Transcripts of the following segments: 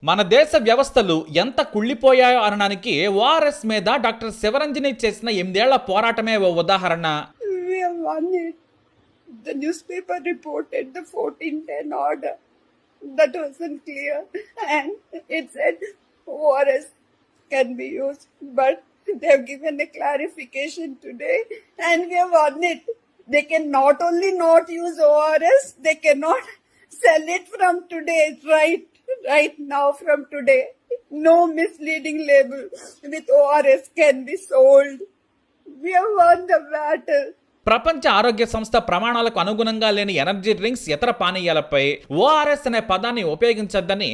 మన దేశ వ్యవస్థలు ఎంత కుళ్ళిపోయాయో అనడానికి ఓఆర్ఎస్ మీద డాక్టర్ శివరంజని చేసిన 8 ఏళ్ల పోరాటమే ఓ ఉదాహరణ. We have won it. The newspaper reported the 1410 order. That wasn't clear. And it said ORS can be used. But they have given a clarification today and we have won it. They can not only not use ORS, they cannot sell it from today, right now from today. No misleading label with ORS can be sold. We have won the battle. ప్రపంచ ఆరోగ్య సంస్థ ప్రమాణాలకు అనుగుణంగా లేని energy drinks, ఇతర పానీయాలపై ORS అనే పదాన్ని ఉపయోగించొద్దని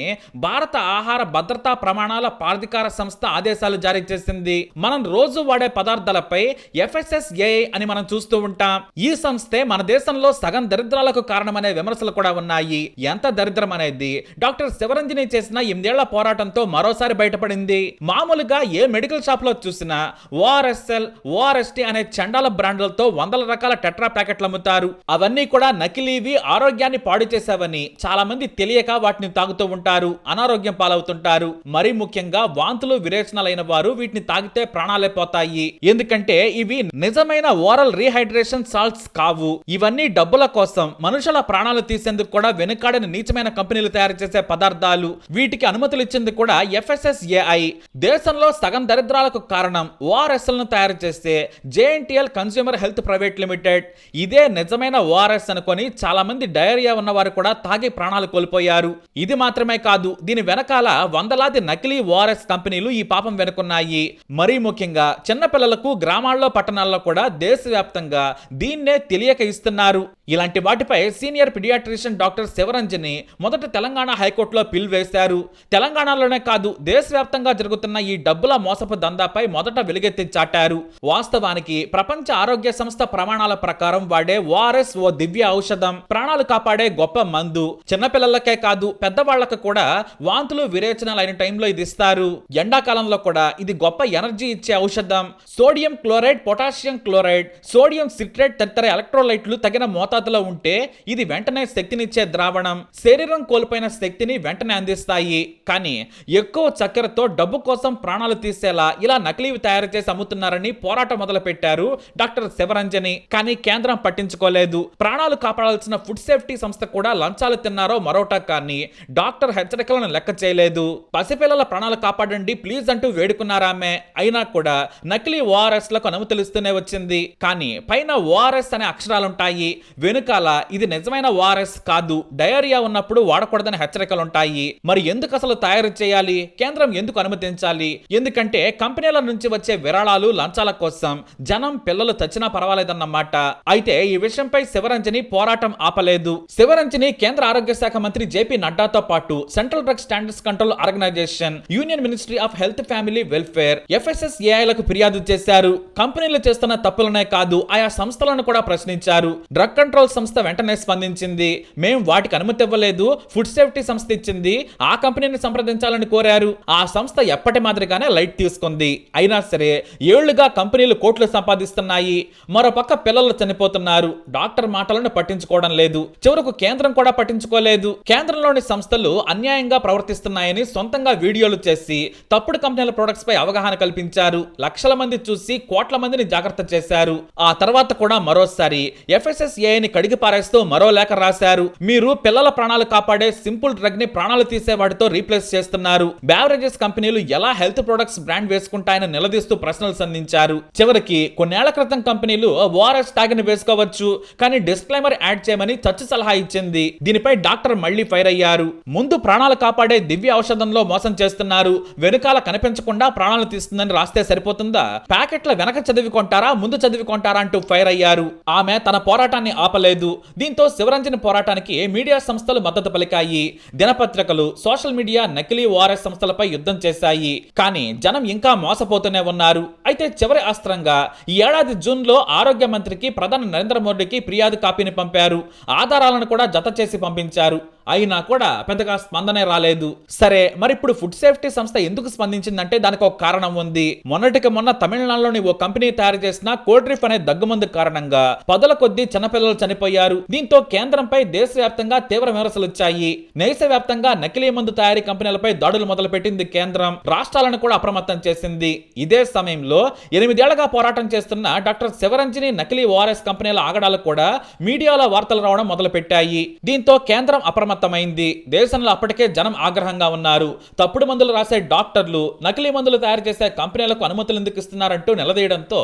భారత ఆహార భద్రతా ప్రమాణాల ప్రాధికార సంస్థ ఆదేశాలు జారీ చేసింది. మనం రోజు వాడే పదార్థాలపై FSSAI అని మనం చూస్తూ ఉంటాం. ఈ సంస్థే మన దేశంలో సగం దరిద్రాలకు కారణమనే విమర్శలు కూడా ఉన్నాయి. ఎంత దరిద్రం అనేది డాక్టర్ శివరంజని చేసిన 8 ఏళ్ల పోరాటంతో మరోసారి బయటపడింది. మామూలుగా ఏ మెడికల్ షాప్ లో చూసినా ORSL, ORST అనే చండాల బ్రాండ్లతో వందల రకాల టెట్రా ప్యాకెట్లు అమ్ముతారు. అవన్నీ కూడా నకిలీవి, ఆరోగ్యాన్ని పాడు చేసేవని చాలా మంది తెలియక వాటిని తాగుతూ ఉంటారు, అనారోగ్యం పాలవుతుంటారు. మరీ ముఖ్యంగా వాంతులు విరేచనాలైన వారు వీటిని తాగితే ప్రాణాలే పోతాయి. ఎందుకంటే ఇవి నిజమైన ఓరల్ రీహైడ్రేషన్ సాల్ట్స్ కావు. ఇవన్నీ డబ్బుల కోసం మనుషుల ప్రాణాలు తీసేందుకు కూడా వెనుకాడని నీచమైన కంపెనీలు తయారు చేసే పదార్థాలు. వీటికి అనుమతులు ఇచ్చింది కూడా FSSAI. దేశంలో సగం దరిద్రాలకు కారణం ORSలను తయారు చేసే JNTL consumer health private limited. ఇదే నిజమైన ఓఆర్ఎస్ అనుకొని చాలా మంది డయేరియా ఉన్నవారు కూడా తాగి ప్రాణాలు కోల్పోయారు. ఇది మాత్రమే కాదు, దీని వెనకాల వందలాది నకిలీ ఓఆర్ఎస్ కంపెనీలు ఈ పాపం వెనుకున్నాయి. మరీ ముఖ్యంగా చిన్నపిల్లలకు గ్రామాల్లో, పట్టణాల్లో కూడా దేశవ్యాప్తంగా దీన్నే తెలియక ఇస్తున్నారు. ఇలాంటి వాటిపై సీనియర్ పిడియాట్రిషియన్ డాక్టర్ శివరంజని మొదట తెలంగాణ హైకోర్టులో పిల్ వేశారు. తెలంగాణలోనే కాదు, దేశవ్యాప్తంగా జరుగుతున్న ఈ డబ్బుల మోసపు దందాపై మొదట వెలుగెత్తి చాటారు. వాస్తవానికి ప్రపంచ ఆరోగ్య సంస్థ ప్రమాణాల ప్రకారం వాడే ఓఆర్ఎస్ ఓ దివ్య ఔషధం, ప్రాణాలు కాపాడే గొప్ప మందు. చిన్నపిల్లలకే కాదు, పెద్దవాళ్లకు కూడా వాంతులు విరేచనాలు అయిన టైంలో ఇది ఇస్తారు. ఎండాకాలంలో కూడా ఇది గొప్ప ఎనర్జీ ఇచ్చే ఔషధం. Sodium chloride, potassium chloride, sodium citrate తదితర ఎలక్ట్రోలైట్లు తగిన మోతాదులో ఉంటే ఇది వెంటనే శక్తినిచ్చే ద్రావణం. శరీరం కోల్పోయిన శక్తిని వెంటనే అందిస్తాయి. కానీ ఎక్కువ చక్కెరతో డబ్బు కోసం ప్రాణాలు తీసేలా ఇలా నకిలీవి తయారు చేసి అమ్ముతున్నారని పోరాటం మొదలు పెట్టారు డాక్టర్ శివరంజని. కానీ కేంద్రం పట్టించుకోలేదు. ప్రాణాలు కాపాడాల్సిన ఫుడ్ సేఫ్టీ సంస్థ కూడా లంచాలు తిన్నారో మరోటా కానీ డాక్టర్ హెచ్చరికలను లెక్క చేయలేదు. పసిపిల్లల ప్రాణాలు కాపాడండి ప్లీజ్ అంటూ వేడుకున్నారామె. అయినా కూడా నకిలీ ఓఆర్ఎస్ లకు అనుమతులు ఇస్తూనే వచ్చింది. కానీ పైన ఓఆర్ఎస్ అనే అక్షరాలుంటాయి, వెనుకాల ఇది నిజమైన ఓఆర్ఎస్ కాదు, డయేరియా ఉన్నప్పుడు వాడకూడదని హెచ్చరికలుంటాయి. మరి ఎందుకు అసలు తయారు చేయాలి? కేంద్రం ఎందుకు అనుమతించాలి? ఎందుకంటే కంపెనీల నుంచి వచ్చే విరాళాలు, లంచాల కోసం జనం, పిల్లలు చచ్చినా పర్వాలేదన్నమాట. అయితే ఈ విషయంపై శివరంజని పోరాటం ఆపలేదు. శివరంజని కేంద్ర ఆరోగ్య శాఖ మంత్రి JP నడ్డాతో పాటు central drug standards control organization, union ministry of health, family welfare, FSSAIలకు ఫిర్యాదు చేశారు. కంపెనీలు చేస్తున్న తప్పులనే కాదు, ఆయా సంస్థలను కూడా ప్రశ్నించారు. డ్రగ్ కంట్రోల్ సంస్థ వెంటనే స్పందించింది. మేం వాటికి అనుమతి ఇవ్వలేదు, ఫుడ్ సేఫ్టీ సంస్థ ఇచ్చింది, ఆ కంపెనీని సంప్రదించాలని కోరారు. ఆ సంస్థ ఎప్పటి మాదిరిగానే లైట్ తీసుకుంది. అయినా సరే ఏళ్లుగా కంపెనీలు కోట్లు సంపాదిస్తున్నాయి. మరోపక్క పిల్లలు చనిపోతున్నారు. డాక్టర్ మాటలను పట్టించుకోవడం లేదు. చివరకు కేంద్రం కూడా పట్టించుకోలేదు. కేంద్రంలోని సంస్థలు అన్యాయంగా ప్రవర్తిస్తున్నాయని సొంతంగా వీడియోలు చేసి తప్పుడు కంపెనీల ప్రొడక్ట్స్ పై అవగాహన కల్పించారు. లక్షల మంది చూసి కోట్ల మందిని జాగ్రత్త చేశారు. ఆ తర్వాత కూడా మరోసారి FSSAIని కడిగి పారేస్తూ మరో లేఖ రాశారు. మీరు పిల్లల ప్రాణాలు కాపాడే సింపుల్ డ్రగ్ ని ప్రాణాలు తీసే వాటితో రీప్లేస్ చేస్తున్నారు. బెవరేజెస్ కంపెనీలు ఎలా హెల్త్ ప్రొడక్ట్స్ బ్రాండ్ వేసుకుంటాయని నిలదీస్తూ ప్రశ్నలు సంధించారు. చివరికి కొన్నేళ్ల క్రితం కంపెనీలు ఓఆర్ఎస్ ట్యాగ్ని వేసుకోవచ్చు, కానీ డిస్క్లైమర్ యాడ్ చేయమని చర్చ సలహా ఇచ్చింది. దీనిపై డాక్టర్ మళ్లీ ఫైర్ అయ్యారు. ముందు ప్రాణాలు కాపాడే దివ్య ఔషధంలో మోసం చేస్తున్నారు, వెనుకాల కనిపించకుండా ప్రాణాలు తీస్తుందని రాస్తే సరిపోతుందా? ప్యాకెట్ల వెనక చదివి కొంటారా, ముందు చదివి కొంటారా అంటూ ఫైర్ అయ్యారు. ఆమె తన పోరాటాన్ని ఆపలేదు. దీంతో శివరంజని పోరాటానికి మీడియా సంస్థలు మద్దతు పలికాయి. దినపత్రికలు, సోషల్ మీడియా నకిలీ ఓఆర్ఎస్ సంస్థలపై యుద్ధం చేశాయి. కానీ జనం ఇంకా మోసపోతూనే ఉన్నారు. అయితే చివరి అస్త్రంగా ఈ ఏడాది జూన్లో ఆరోగ్య మంత్రికి, ప్రధాని నరేంద్ర మోడీకి ఫిర్యాదు కాపీని పంపారు. ఆధారాలను కూడా జత చేసి పంపించారు. అయినా కూడా పెద్దగా స్పందనే రాలేదు. సరే, మరి ఇప్పుడు ఫుడ్ సేఫ్టీ సంస్థ ఎందుకు స్పందించిందంటే దానికి ఒక కారణం ఉంది. మొన్నటికి మొన్న తమిళనాడులోని ఓ కంపెనీ తయారు చేసిన కోల్డ్రిఫ్ అనే దగ్గుమందు కారణంగా పదుల కొద్దీ చిన్నపిల్లలు చనిపోయారు. దీంతో కేంద్రంపై దేశవ్యాప్తంగా తీవ్ర విమర్శలు వచ్చాయి. దేశవ్యాప్తంగా నకిలీ మందు తయారీ కంపెనీలపై దాడులు మొదలుపెట్టింది కేంద్రం. రాష్ట్రాలను కూడా అప్రమత్తం చేసింది. ఇదే సమయంలో 8 ఏళ్లుగా పోరాటం చేస్తున్న డాక్టర్ శివరంజని నకిలీ ఓఆర్ఎస్ కంపెనీల ఆగడాలు కూడా మీడియాలో వార్తలు రావడం మొదలుపెట్టాయి. దీంతో కేంద్రం అప్రమత్తమైంది. దేశంలో అప్పటికే జనం ఆగ్రహంగా ఉన్నారు. తప్పుడు మందులు రాసే డాక్టర్లు నకిలీ మందులు తయారు చేసే కంపెనీలకు అనుమతులు ఎందుకు ఇస్తున్నారంటూ నిలదీయడంతో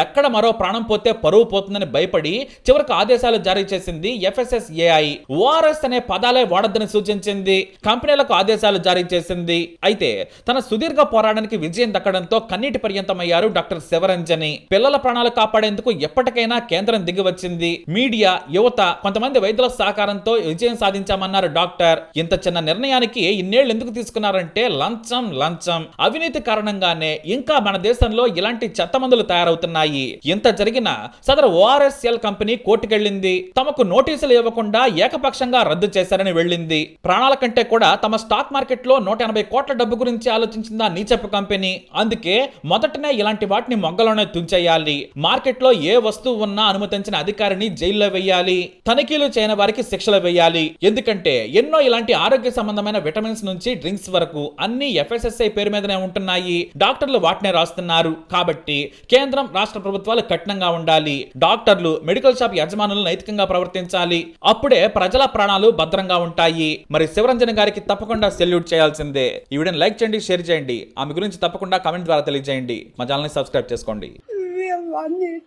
ఎక్కడ మరో ప్రాణం పోతే పరువు పోతుందని భయపడి చివరకు ఆదేశాలు జారీ చేసింది FSSAI. ఓఆర్ఎస్ అనే పదాలే వాడొద్దని సూచించింది. కంపెనీలకు ఆదేశాలు జారీ చేసింది. అయితే తన సుదీర్ఘ పోరాటానికి విజయం దక్కడంతో కన్నీటి పర్యంతమయ్యారు డాక్టర్ శివరంజని. పిల్లల ప్రాణాలు కాపాడేందుకు ఎప్పటికైనా కేంద్రం దిగి వచ్చింది. మీడియా, యువత, కొంతమంది వైద్యుల సహకారంతో విజయం సాధించామన్నారు డాక్టర్. ఇంత చిన్న నిర్ణయానికి ఇన్నేళ్లు ఎందుకు తీసుకున్నారంటే లంచం అవినీతి కారణంగానే ఇంకా మన దేశంలో ఇలాంటి చెత్త మందులు తయారవుతున్నాయి. ఇంత జరిగినా సదరు ORSL కంపెనీ కోర్టుకెళ్లింది. తమకు నోటీసులు ఇవ్వకుండా ఏకపక్షంగా రద్దు చేశారని వెళ్ళింది. ప్రాణాల కంటే కూడా తమ స్టాక్ మార్కెట్ లో 180 కోట్ల డబ్బు గురించి ఆలోచించిందా నీచపు కంపెనీ. అందుకే మొదటనే ఇలాంటి వాటిని మొగ్గలోనే తుంచేయాలి. మార్కెట్ లో ఏ వస్తువు ఉన్నా అనుమతించిన అధికారిని జైల్లో వేయాలి. తనిఖీలు చేయని వారికి శిక్షలు వేయాలి. ఎందుకంటే ఎన్నో ఇలాంటి ఆరోగ్య సంబంధమైన విటమిన్స్ నుంచి డ్రింక్స్ వరకు అన్ని FSSAI పేరు మీదనే ఉంటున్నాయి. డాక్టర్లు వాటినే రాస్తున్నారు. కాబట్టి కేంద్రం, రాష్ట్ర ప్రభుత్వాలు కఠినంగా ఉండాలి. డాక్టర్లు, మెడికల్ షాప్ యజమానులు నైతికంగా ప్రవర్తించాలి. అప్పుడే ప్రజల ప్రాణాలు భద్రంగా ఉంటాయి. మరి శివరంజన్ గారికి తప్పకుండా సెల్యూట్ చేయాల్సిందే. ఈ వీడియోని లైక్ చేయండి, షేర్ చేయండి. ఆమె గురించి తప్పకుండా కామెంట్ ద్వారా తెలియజేయండి. మా ఛానల్ ని సబ్స్క్రైబ్ చేసుకోండి. We have won it.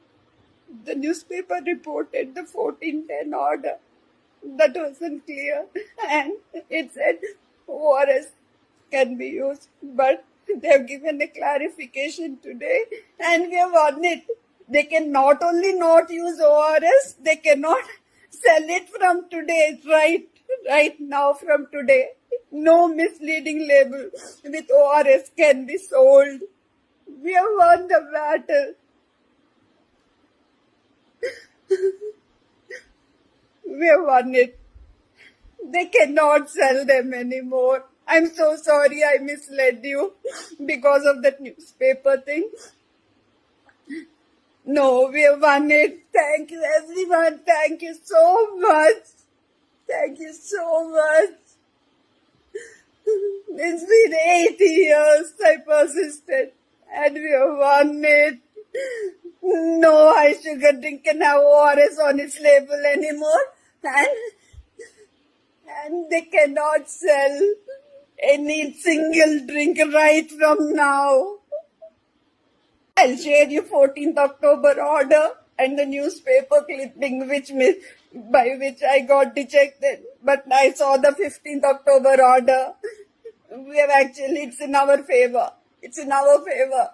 The newspaper reported the 1410 order. That wasn't clear. And it said ORS can be used. But they have given a clarification today and we have won it. They can not only not use ORS, they cannot sell it from today, right now from today. No misleading label with ORS can be sold. We have won the battle. We have won it. They cannot sell them anymore. I'm so sorry I misled you because of that newspaper thing. No, we have won it. Thank you everyone. Thank you so much. Thank you so much. It's been 8 years I persisted and we have won it. No high sugar drink can have ORS on its label anymore and they cannot sell any single drink right from now. I'll share you 14th October order and the newspaper clipping by which I got dejected. But I saw the 15th October order. We have actually, it's in our favor. It's in our favor.